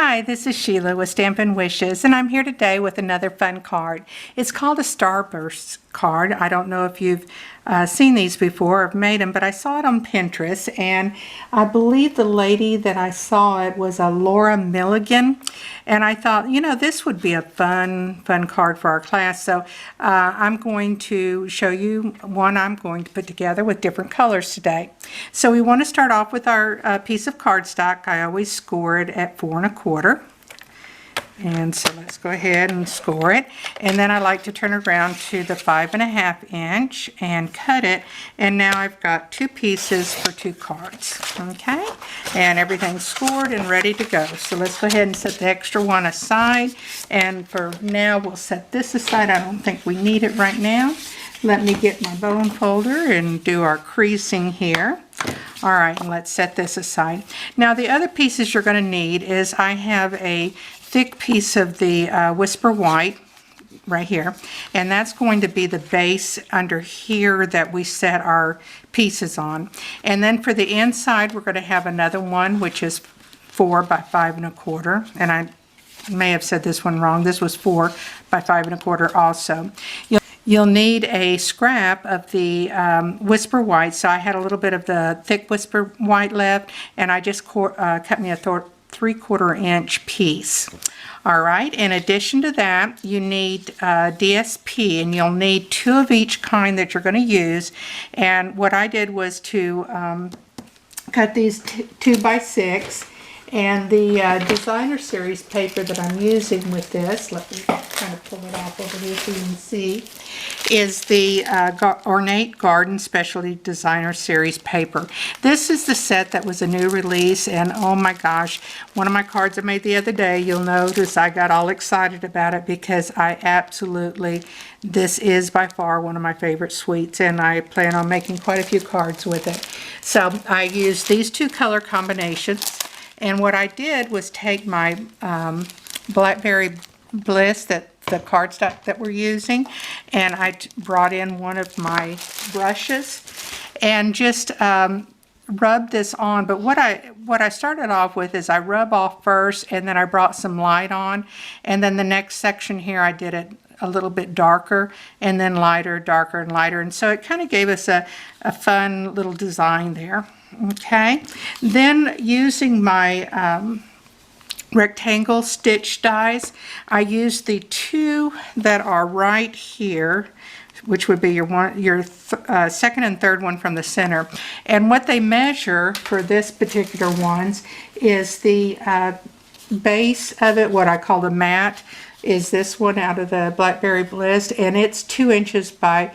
Hi, this is Sheila with Stampin' Wishes, and I'm here today with another fun card. It's called a Starburst card. I don't know if you've seen these before or made them, but I saw it on Pinterest, and I believe the lady that I saw it was a Laura Milligan, and I thought, you know, this would be a fun card for our class. So I'm going to show you one I'm going to put together with different colors today. So we want to start off with our piece of cardstock. I always score it at 4 1/4. And so let's go ahead and score it. And then I like to turn it around to the 5 1/2 inch and cut it. And now I've got 2 pieces for 2 cards. Okay? And everything's scored and ready to go. So let's go ahead and set the extra one aside. And for now, we'll set this aside. I don't think we need it right now. Let me get my bone folder and do our creasing here. All right, and let's set this aside. Now the other pieces you're going to need is I have a thick piece of the Whisper White right here, and that's going to be the base under here that we set our pieces on. And then for the inside, we're going to have another one, which is 4 by 5 1/4, and I may have said this one wrong. This was 4 by 5 1/4 also. You'll need a scrap of the Whisper White. So I had a little bit of the thick Whisper White left, and I just cut me a 3/4 inch piece. All right, in addition to that, you need DSP, and you'll need 2 of each kind that you're going to use. And what I did was to cut these 2 by 6. And the designer series paper that I'm using with this, let me kind of pull it off over here so you can see, is the Ornate Garden Specialty Designer Series paper. This is the set that was a new release, and oh my gosh, one of my cards I made the other day, you'll notice I got all excited about it because this is by far one of my favorite suites, and I plan on making quite a few cards with it. So I used these 2 color combinations. And what I did was take my Blackberry Bliss, the cardstock that we're using, and I brought in one of my brushes and just rub this on. But what I started off with is I rub off first, and then I brought some light on, and then the next section here I did it a little bit darker, and then lighter, darker, and lighter. And so it kind of gave us a fun little design there. Okay, then using my rectangle stitch dies, I used the 2 that are right here, which would be your second and third one from the center. And what they measure for this particular ones is the base of it, what I call the mat, is this one out of the Blackberry Bliss, and it's 2 inches by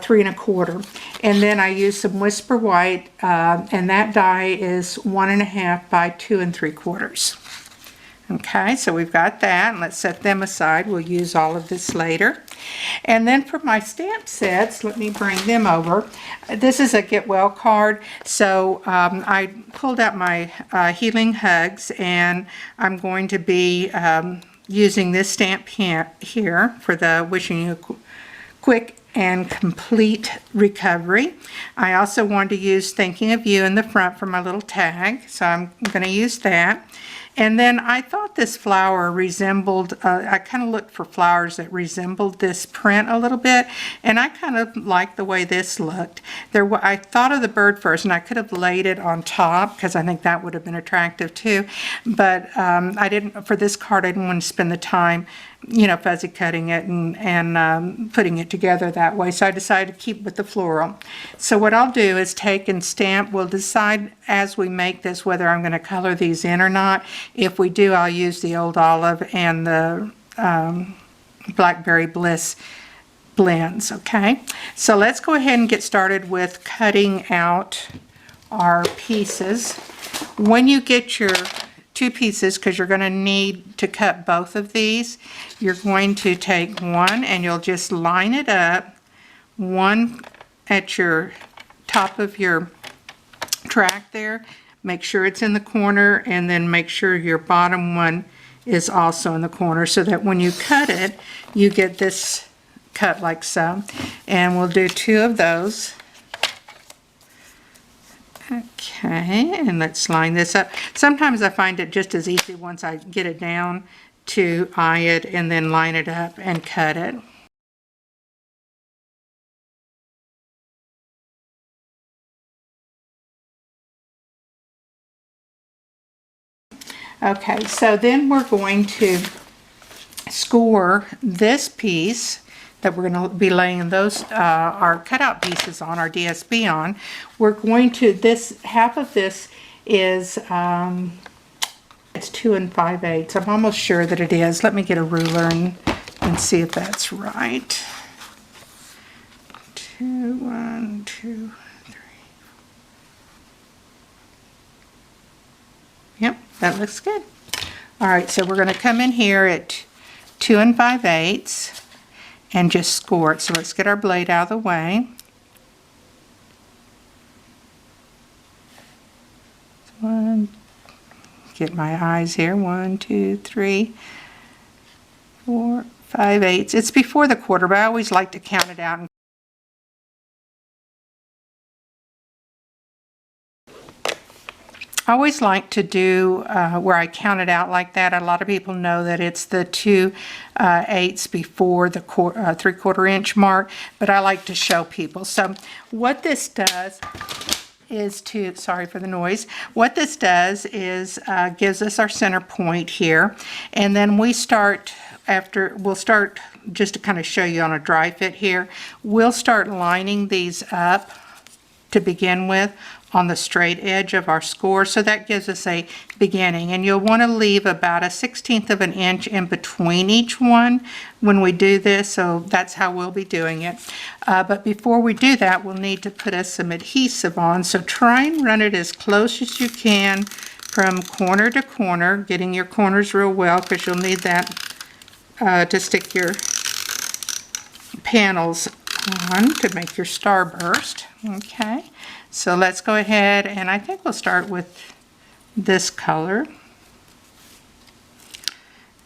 3 1/4. And then I use some Whisper White, and that die is 1 1/2 by 2 3/4. Okay, so we've got that, and let's set them aside. We'll use all of this later. And then for my stamp sets, let me bring them over. This is a Get Well card, so I pulled out my Healing Hugs, and I'm going to be using this stamp here for the Wishing You Quick and Complete Recovery. I also wanted to use Thinking of You in the front for my little tag, so I'm going to use that. And then I thought this flower resembled, I kind of looked for flowers that resembled this print a little bit, and I kind of liked the way this looked. I thought of the bird first, and I could have laid it on top because I think that would have been attractive too, but I didn't, for this card, I didn't want to spend the time, you know, fuzzy cutting it and putting it together that way, so I decided to keep with the floral. So what I'll do is take and stamp. We'll decide as we make this whether I'm going to color these in or not. If we do, I'll use the Old Olive and the Blackberry Bliss blends, okay? So let's go ahead and get started with cutting out our pieces. When you get your 2 pieces, because you're going to need to cut both of these, you're going to take one and you'll just line it up, one at your top of your track there, make sure it's in the corner, and then make sure your bottom one is also in the corner, so that when you cut it, you get this cut like so. And we'll do 2 of those. Okay, and let's line this up. Sometimes I find it just as easy once I get it down to eye it and then line it up and cut it. Okay, so then we're going to score this piece that we're going to be laying those our cutout pieces on, our DSB on. We're going to, this half of this is it's 2 5/8. I'm almost sure that it is. Let me get a ruler and see if that's right. 2, 1, 2, 3. Yep, that looks good. All right, so we're going to come in here at 2 5/8 and just score it. So let's get our blade out of the way. One, get my eyes here. 1, 2, 3, 4, 5/8. It's before the quarter, but I always like to count it out. I always like to do where I count it out like that. A lot of people know that it's the 2/8 before the 3/4 inch mark, but I like to show people. So what this does is to, sorry for the noise, what this does is gives us our center point here, and then we start, we'll start, just to kind of show you on a dry fit here, we'll start lining these up to begin with on the straight edge of our score. So that gives us a beginning, and you'll want to leave about 1/16 of an inch in between each one when we do this, so that's how we'll be doing it. But before we do that, we'll need to put some adhesive on, so try and run it as close as you can from corner to corner, getting your corners real well, because you'll need that to stick your panels on to make your Starburst. Okay, so let's go ahead, and I think we'll start with this color.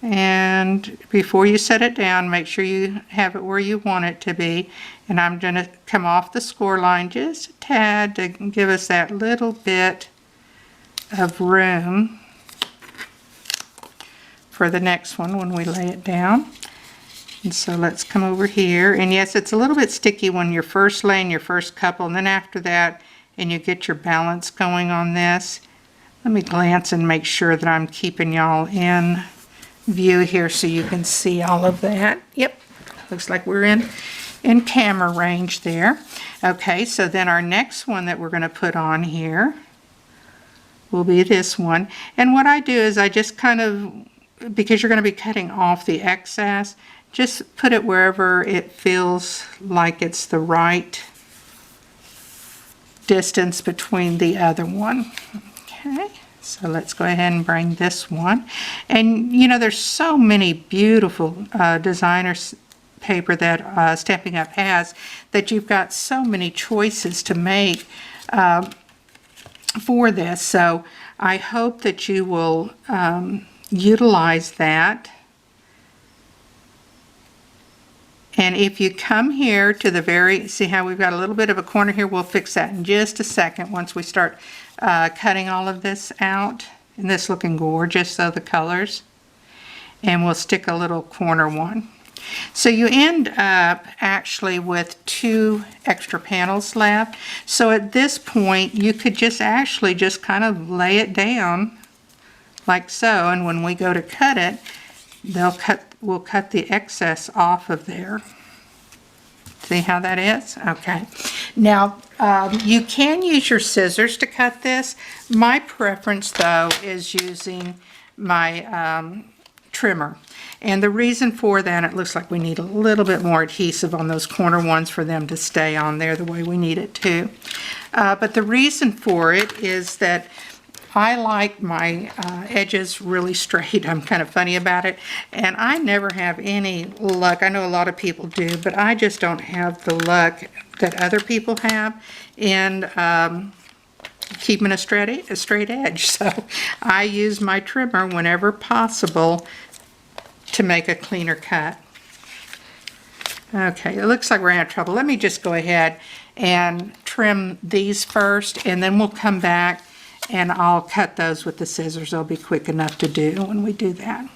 And before you set it down, make sure you have it where you want it to be. And I'm going to come off the score line just a tad to give us that little bit of room for the next one when we lay it down. And so let's come over here, and yes, it's a little bit sticky when you're first laying your first couple, and then after that, and you get your balance going on this. Let me glance and make sure that I'm keeping y'all in view here so you can see all of that. Yep, looks like we're in camera range there. Okay, so then our next one that we're going to put on here will be this one. And what I do is I just kind of, because you're going to be cutting off the excess, just put it wherever it feels like it's the right distance between the other one. Okay, so let's go ahead and bring this one. And you know, there's so many beautiful designer paper that Stampin' Up! Has, that you've got so many choices to make for this. So I hope that you will utilize that. And if you come here to the very, see how we've got a little bit of a corner here, we'll fix that in just a second once we start cutting all of this out. And this looking gorgeous, so the colors. And we'll stick a little corner one. So you end up actually with 2 extra panels left. So at this point, you could just actually just kind of lay it down like so. And when we go to cut it, we'll cut the excess off of there. See how that is? Okay. Now, you can use your scissors to cut this. My preference, though, is using my trimmer. And the reason for that, it looks like we need a little bit more adhesive on those corner ones for them to stay on there the way we need it to. But the reason for it is that I like my edges really straight. I'm kind of funny about it, and I never have any luck. I know a lot of people do, but I just don't have the luck that other people have in keeping a straight edge. So I use my trimmer whenever possible to make a cleaner cut. Okay, it looks like we're gonna have trouble. Let me just go ahead and trim these first, and then we'll come back and I'll cut those with the scissors. They'll be quick enough to do when we do that.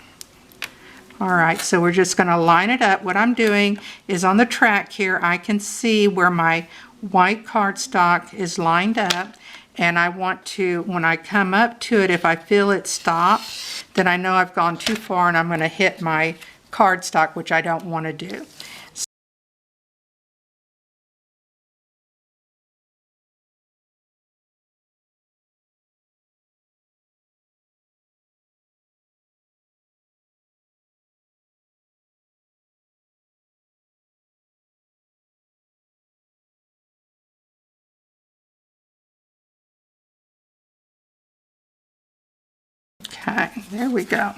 All right, so we're just going to line it up. What I'm doing is on the track here, I can see where my white cardstock is lined up, and I want to, when I come up to it, if I feel it stop, then I know I've gone too far and I'm going to hit my cardstock, which I don't want to do. Okay, there we go.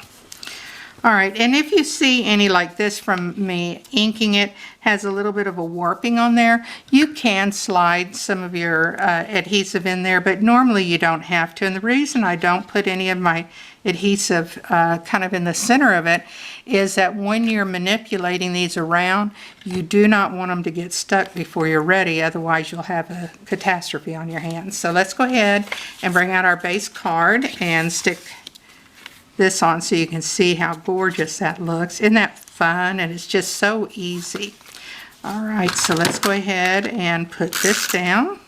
All right, and if you see any like this from me inking it, has a little bit of a warping on there, you can slide some of your adhesive in there, but normally you don't have to. And the reason I don't put any of my adhesive kind of in the center of it is that when you're manipulating these around, you do not want them to get stuck before you're ready, otherwise you'll have a catastrophe on your hands. So let's go ahead and bring out our base card and stick this on so you can see how gorgeous that looks. Isn't that fun? And it's just so easy. All right, so let's go ahead and put this down.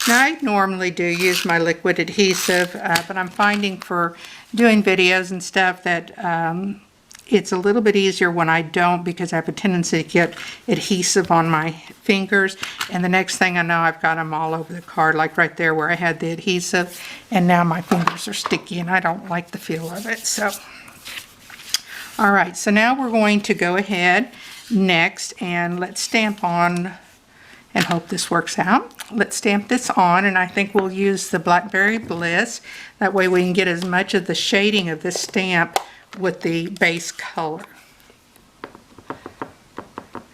Now I normally do use my liquid adhesive, but I'm finding for doing videos and stuff that it's a little bit easier when I don't, because I have a tendency to get adhesive on my fingers, and the next thing I know I've got them all over the card, like right there where I had the adhesive, and now my fingers are sticky and I don't like the feel of it. So all right, so now we're going to go ahead next and let's stamp on, and hope this works out. Let's stamp this on, and I think we'll use the Blackberry Bliss. That way we can get as much of the shading of this stamp with the base color.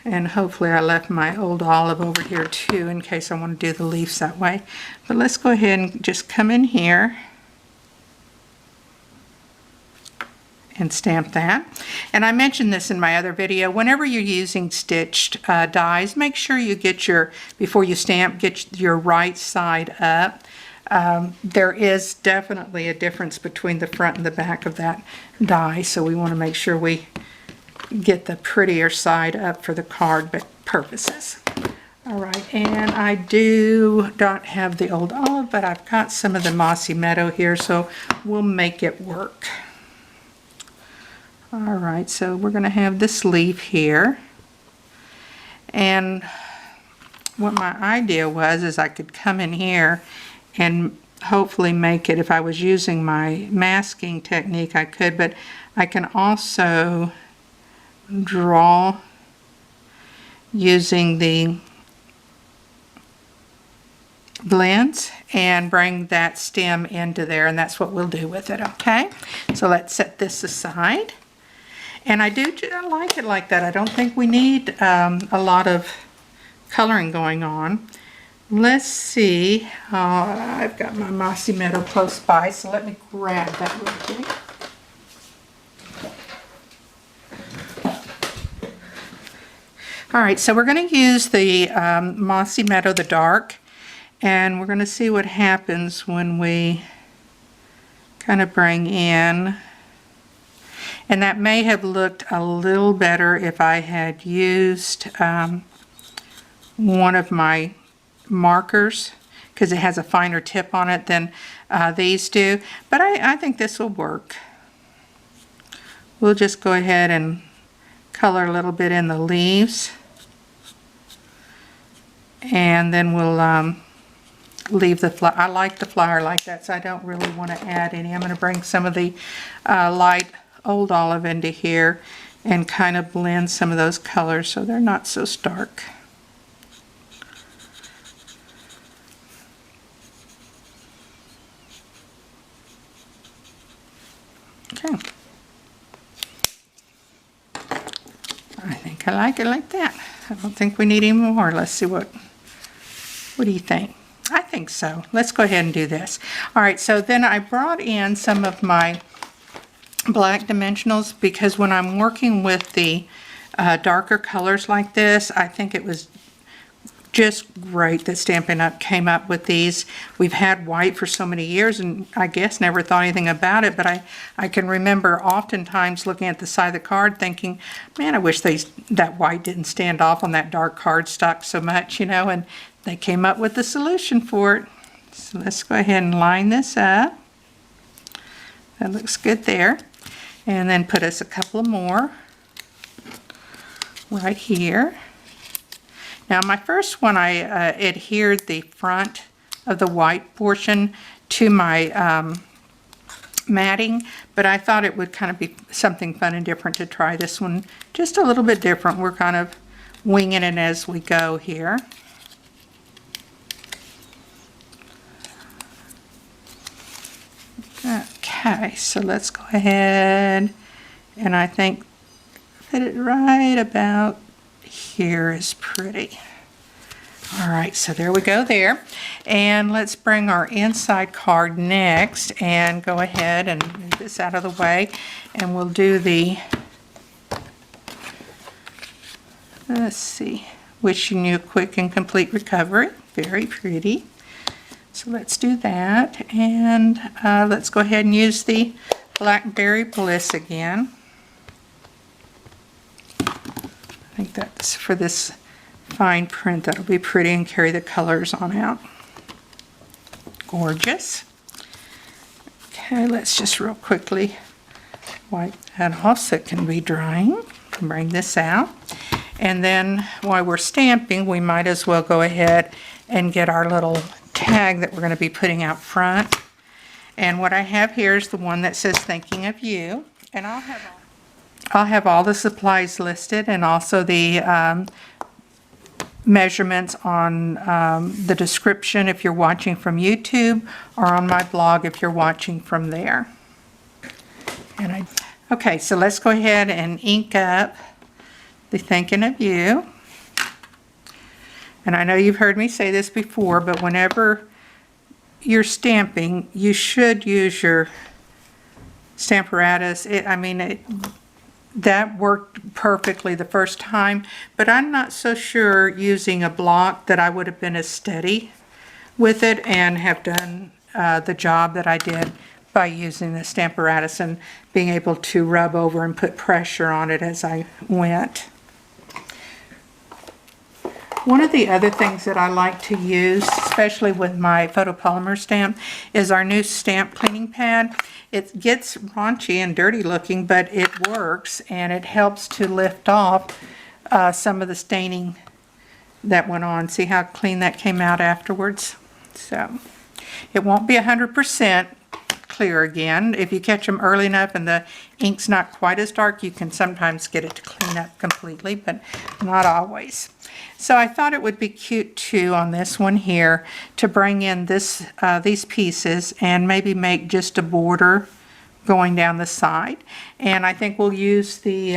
And hopefully I left my old olive over here too in case I want to do the leaves that way. But let's go ahead and just come in here and stamp that. And I mentioned this in my other video, whenever you're using stitched dies, make sure you get your, before you stamp, get your right side up. There is definitely a difference between the front and the back of that die, so we want to make sure we get the prettier side up for the card purposes. All right, and I do not have the old olive, but I've got some of the mossy meadow here, so we'll make it work. All right, so we're going to have this leaf here, and what my idea was is I could come in here and hopefully make it, if I was using my masking technique I could, but I can also draw using the blends and bring that stem into there, and that's what we'll do with it. Okay, so let's set this aside, and I like it like that. I don't think we need a lot of coloring going on. Let's see, I've got my mossy meadow close by, so let me grab that real quick. All right, so we're going to use the mossy meadow, the dark, and we're going to see what happens when we kind of bring in, and that may have looked a little better if I had used one of my markers, because it has a finer tip on it than these do, but I think this will work. We'll just go ahead and color a little bit in the leaves, and then we'll leave the flower. I like the flower like that, so I don't really want to add any. I'm going to bring some of the light old olive into here and kind of blend some of those colors so they're not so stark. Okay. I think I like it like that. I don't think we need any more. Let's see what do you think? I think so. Let's go ahead and do this. All right, so then I brought in some of my black dimensionals, because when I'm working with the darker colors like this, I think it was just great that Stampin' Up! Came up with these. We've had white for so many years and I guess never thought anything about it, but I can remember oftentimes looking at the side of the card thinking, man, I wish that white didn't stand off on that dark cardstock so much, you know, and they came up with the solution for it. So let's go ahead and line this up. That looks good there. And then put us a couple more right here. Now my first one, I adhered the front of the white portion to my matting, but I thought it would kind of be something fun and different to try this one just a little bit different. We're kind of winging it as we go here. Okay, so let's go ahead and I think fit it right about here is pretty. All right, so there we go there. And let's bring our inside card next and go ahead and move this out of the way. And we'll do the, let's see, wishing you a quick and complete recovery. Very pretty. So let's do that. And let's go ahead and use the Blackberry Bliss again. I think that's for this fine print. That'll be pretty and carry the colors on out. Gorgeous. Okay, let's just real quickly wipe that off so it can be drying. Bring this out. And then while we're stamping, we might as well go ahead and get our little tag that we're going to be putting out front. And what I have here is the one that says thinking of you. And I'll have all the supplies listed and also the measurements on the description if you're watching from YouTube or on my blog if you're watching from there. Okay, so let's go ahead and ink up the thinking of you. And I know you've heard me say this before, but whenever you're stamping, you should use your Stamparatus. That worked perfectly the first time, but I'm not so sure using a block that I would have been as steady with it and have done the job that I did by using the Stamparatus and being able to rub over and put pressure on it as I went. One of the other things that I like to use, especially with my photopolymer stamp, is our new stamp cleaning pad. It gets raunchy and dirty looking, but it works and it helps to lift off some of the staining that went on. See how clean that came out afterwards? So it won't be 100% clear again. If you catch them early enough and the ink's not quite as dark, you can sometimes get it to clean up completely, but not always. So I thought it would be cute too on this one here to bring in this these pieces and maybe make just a border going down the side. And I think we'll use the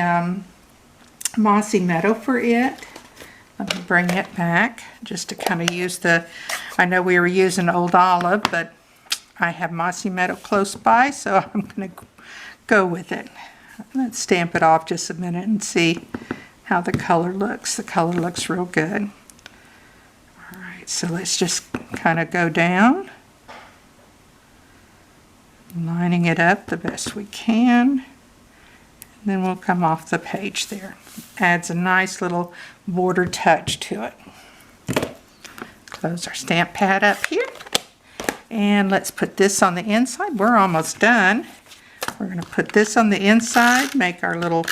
Mossy Meadow for it. Let me bring it back just to kind of use the, I know we were using Old Olive, but I have Mossy Meadow close by, so I'm going to go with it. Let's stamp it off just a minute and see how the color looks. The color looks real good. All right, so let's just kind of go down, lining it up the best we can. And then we'll come off the page there. Adds a nice little border touch to it. Close our stamp pad up here. And let's put this on the inside. We're almost done. We're going to put this on the inside, make our little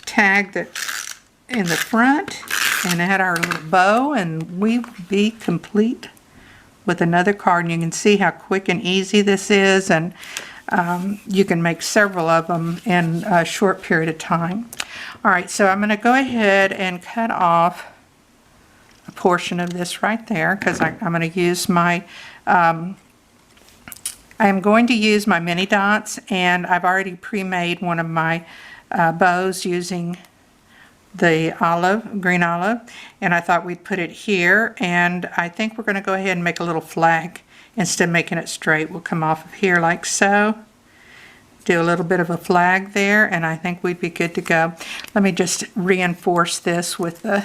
tag that's in the front, and add our little bow, and we will be complete with another card. And you can see how quick and easy this is, and you can make several of them in a short period of time. All right, so I'm going to go ahead and cut off a portion of this right there because I'm going to use my I'm going to use my mini dots, and I've already pre-made one of my bows using the green olive, and I thought we'd put it here, and I think we're going to go ahead and make a little flag. Instead of making it straight, we'll come off of here like so. Do a little bit of a flag there, and I think we'd be good to go. Let me just reinforce this with the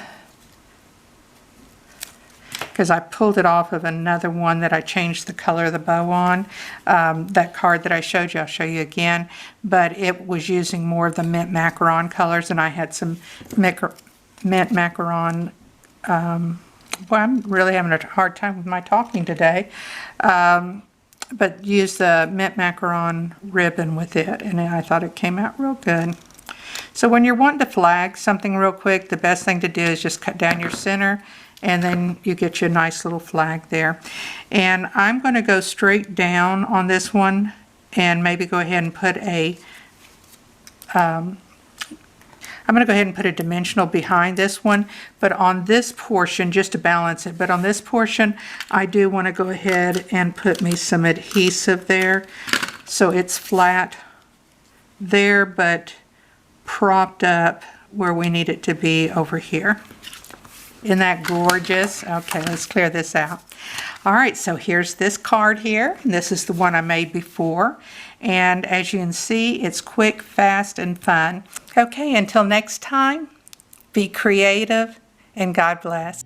because I pulled it off of another one that I changed the color of the bow on. That card that I showed you, I'll show you again, but it was using more of the mint macaron colors, and I had some mint macaron. Well, I'm really having a hard time with my talking today. But use the mint macaron ribbon with it, and I thought it came out real good. So when you're wanting to flag something real quick, the best thing to do is just cut down your center, and then you get your nice little flag there. And I'm going to go straight down on this one and maybe go ahead and put a I'm going to go ahead and put a dimensional behind this one, but on this portion, just to balance it, but on this portion, I do want to go ahead and put me some adhesive there so it's flat there, but propped up where we need it to be over here. Isn't that gorgeous? Okay, let's clear this out. All right, so here's this card here. This is the one I made before. And as you can see, it's quick, fast, and fun. Okay, until next time, be creative and God bless.